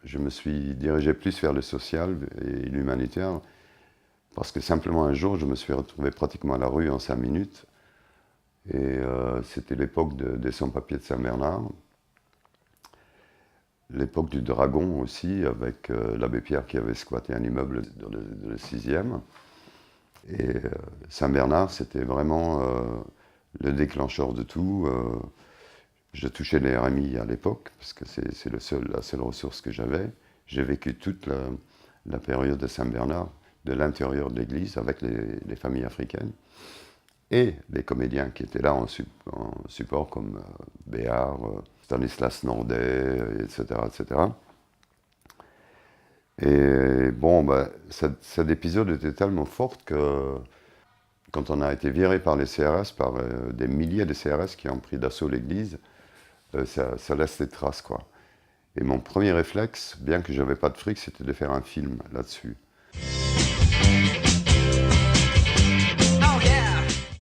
Je me suis dirigé plus vers le social et l'humanitaire parce que simplement un jour, je me suis retrouvé pratiquement à la rue en 5 minutes. Et c'était l'époque des sans-papiers de Saint-Bernard, l'époque du dragon aussi, avec l'abbé Pierre qui avait squatté un immeuble dans le 6e. Et Saint-Bernard, c'était vraiment le déclencheur de tout. Je touchais les RMI à l'époque, parce que c'est la seule ressource que j'avais. J'ai vécu toute la période de Saint-Bernard, de l'intérieur de l'église, avec les familles africaines. Et les comédiens qui étaient là en support, comme Béard, Stanislas Nordet, etc., etc. Et bon, cet épisode était tellement fort que quand on a été viré par les CRS, par des milliers de CRS qui ont pris d'assaut l'église, ça laisse des traces, quoi. Et mon premier réflexe, bien que j'avais pas de fric, c'était de faire un film là-dessus.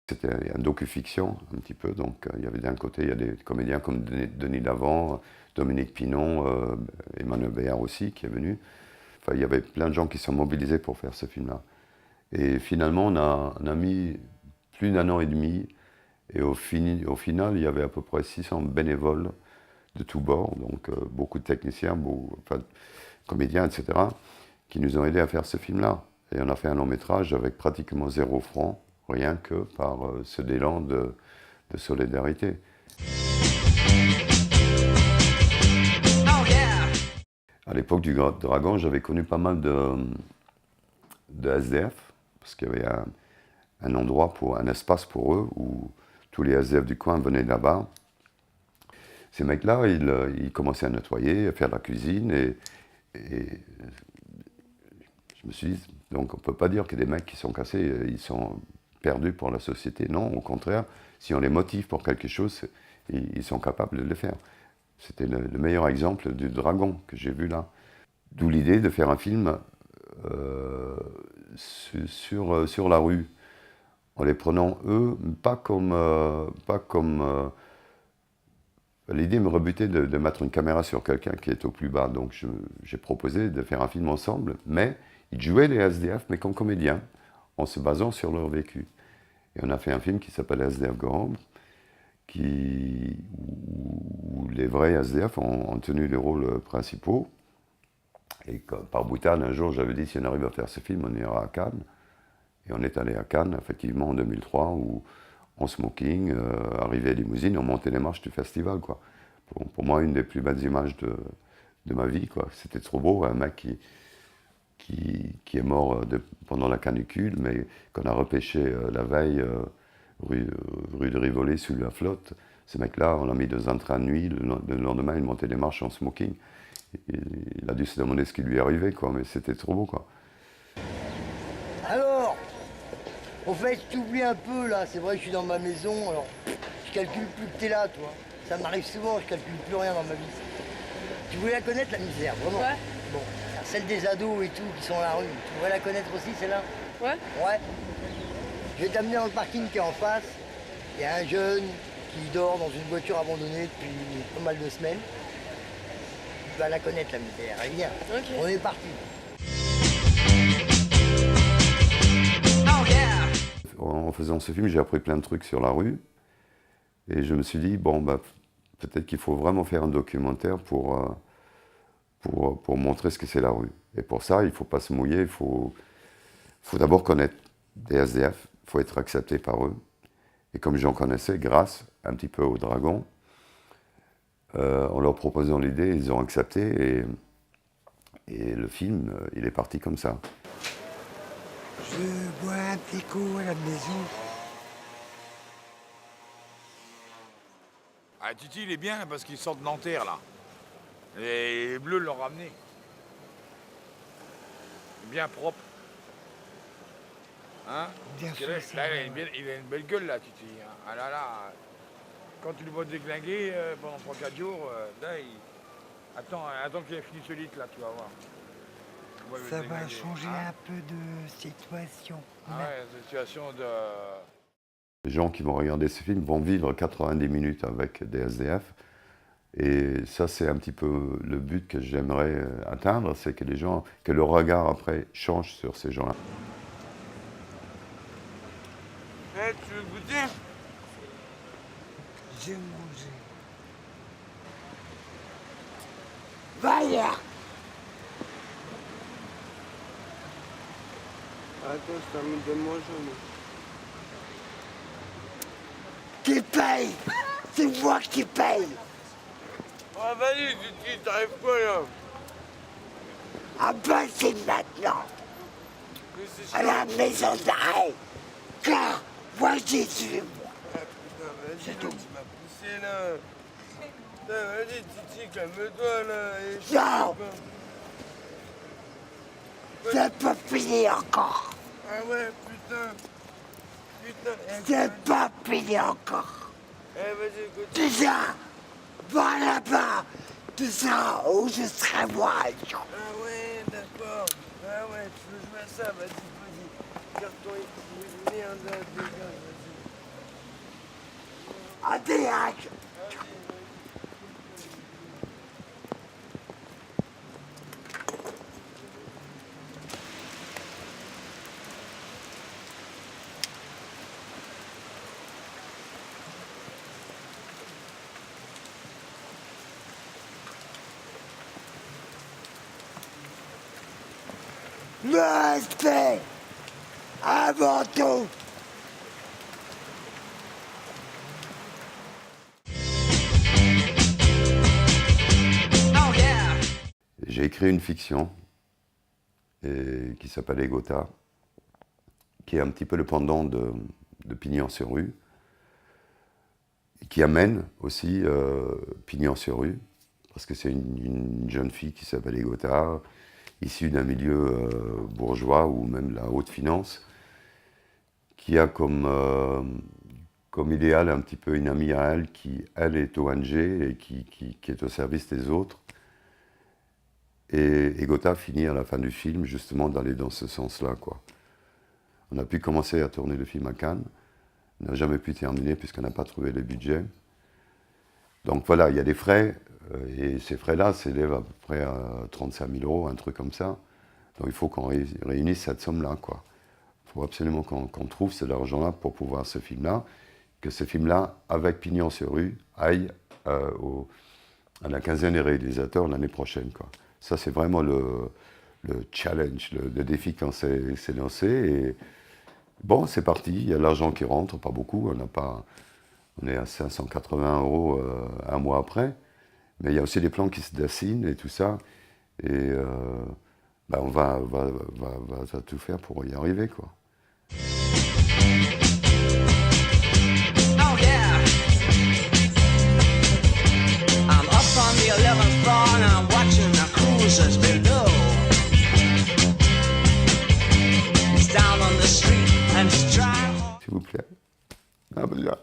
C'était un docu-fiction, un petit peu, donc il y avait d'un côté, il y a des comédiens comme Denis Lavant, Dominique Pinon, Emmanuel Béard aussi, qui est venu. Enfin, il y avait plein de gens qui sont mobilisés pour faire ce film-là. Et finalement, on a mis plus d'1 an et demi, et au final, il y avait à peu près 600 bénévoles de tous bords, donc beaucoup de techniciens, comédiens, etc., qui nous ont aidés à faire ce film-là. Et on a fait un long métrage avec pratiquement 0 francs, rien que par ce élan de solidarité. À l'époque du Dragon, j'avais connu pas mal de SDF, parce qu'il y avait un endroit, un espace pour eux, où tous les SDF du coin venaient là-bas. Ces mecs-là, ils commençaient à nettoyer, à faire de la cuisine, et je me suis dit, donc on ne peut pas dire que des mecs qui sont cassés, ils sont perdus pour la société. Non, au contraire, si on les motive pour quelque chose, ils sont capables de le faire. C'était le meilleur exemple du dragon que j'ai vu là. D'où l'idée de faire un film sur la rue, en les prenant eux, pas comme l'idée me rebutait de mettre une caméra sur quelqu'un qui est au plus bas, donc j'ai proposé de faire un film ensemble, mais ils jouaient les SDF, mais comme comédiens, en se basant sur leur vécu. Et on a fait un film qui s'appelle SDF Gorham, où les vrais SDF ont tenu les rôles principaux. Et par boutade, un jour, j'avais dit, si on arrive à faire ce film, on ira à Cannes. Et on est allé à Cannes, effectivement, en 2003, où en smoking, arrivé à limousine, on montait les marches du festival, quoi. Pour moi, une des plus belles images de ma vie, quoi. C'était trop beau, un mec qui est mort pendant la canicule, mais qu'on a repêché la veille rue de Rivoli sous la flotte. Ce mec-là, on l'a mis dans un train de nuit, le lendemain, il montait les marches en smoking. Il a dû se demander ce qui lui arrivait, quoi, mais c'était trop beau, quoi. Alors, au fait, je t'oublie un peu, là. C'est vrai que je suis dans ma maison, alors je calcule plus que t'es là, toi. Ça m'arrive souvent, je calcule plus rien dans ma vie. Tu voulais la connaître, la misère, vraiment? Ouais. Bon, celle des ados et tout, qui sont à la rue. Tu voudrais la connaître aussi, celle-là? Ouais. Ouais. Je vais t'amener dans le parking qui est en face. Il y a un jeune qui dort dans une voiture abandonnée depuis pas mal de semaines. Tu vas la connaître, la misère. Allez, viens. Ok. On est parti. En faisant ce film, j'ai appris plein de trucs sur la rue. Et je me suis dit, bon, peut-être qu'il faut vraiment faire un documentaire pour montrer ce que c'est la rue. Et pour ça, il ne faut pas se mouiller, il faut d'abord connaître des SDF, il faut être accepté par eux. Et comme j'en connaissais, grâce un petit peu au Dragon, en leur proposant l'idée, ils ont accepté et le film, il est parti comme ça. Je bois un petit coup à la maison. Ah, Titi, il est bien parce qu'il sort de Nanterre, là. Et les Bleus l'ont ramené. Bien propre. Hein? Bien Parce que sûr, là, c'est là, vrai. il a une belle gueule, là, Titi. Hein. Ah là là, quand tu le vois déglinguer pendant 3-4 jours, là, Attends qu'il ait fini ce litre là, tu vas voir. On va le Ça va déglinguer. changer Hein? un peu de situation. Ah ouais, situation de... Les gens qui vont regarder ce film vont vivre 90 minutes avec des SDF. Et ça, c'est un petit peu le but que j'aimerais atteindre, c'est que les gens, que le regard après change sur ces gens-là. Eh, tu veux goûter? J'ai mangé. Vaya. Attends, je termine de manger, moi. Qui paye? C'est moi qui paye. Ah, vas-y, tu t'arrives quoi, là? Ah ben c'est maintenant, Mais c'est à la maison d'arrêt. Car moi j'y suis. Ah, putain, vas-y, là, tu m'as poussé, là. Putain, vas-y, Titi, calme-toi, là. Et je sais Non. pas. C'est pas fini encore. Ah ouais, putain. Putain, C'est pas fini encore. eh, vas-y, écoute. Tout ça, va là-bas. Tout ça où je serai moi. Ah ouais, d'accord. Ah ouais, tu veux jouer à ça, vas-y. Carton écrit, merde, dégage, vas-y. En direct. Le respect avant tout. J'ai écrit une fiction qui s'appelle Egotha, qui est un petit peu le pendant de Pignon sur rue, et qui amène aussi Pignon sur rue, parce que c'est une jeune fille qui s'appelle Egotha, issue d'un milieu bourgeois ou même la haute finance, qui a comme idéal un petit peu une amie à elle qui, elle, est ONG et qui est au service des autres. Et Egotha finit à la fin du film justement d'aller dans ce sens-là, quoi. On a pu commencer à tourner le film à Cannes. On n'a jamais pu terminer puisqu'on n'a pas trouvé le budget. Donc voilà, il y a des frais, et ces frais-là s'élèvent à peu près à 35 000 €, un truc comme ça. Donc il faut qu'on réunisse cette somme-là, quoi. Il faut absolument qu'on trouve cet argent-là pour pouvoir ce film-là, que ce film-là, avec Pignon sur rue, aille à la quinzaine des réalisateurs l'année prochaine, quoi. Ça, c'est vraiment le challenge, le défi qu'on s'est lancé. Et bon, c'est parti, il y a l'argent qui rentre, pas beaucoup, on est à 580 € un mois après. Mais il y a aussi des plans qui se dessinent et tout ça. Et on va tout faire pour y arriver, quoi. Oh yeah. I'm up on the 11th floor and I'm watching the cruisers below. It's down on the street and it's dry. S'il vous plaît. Ah ben là.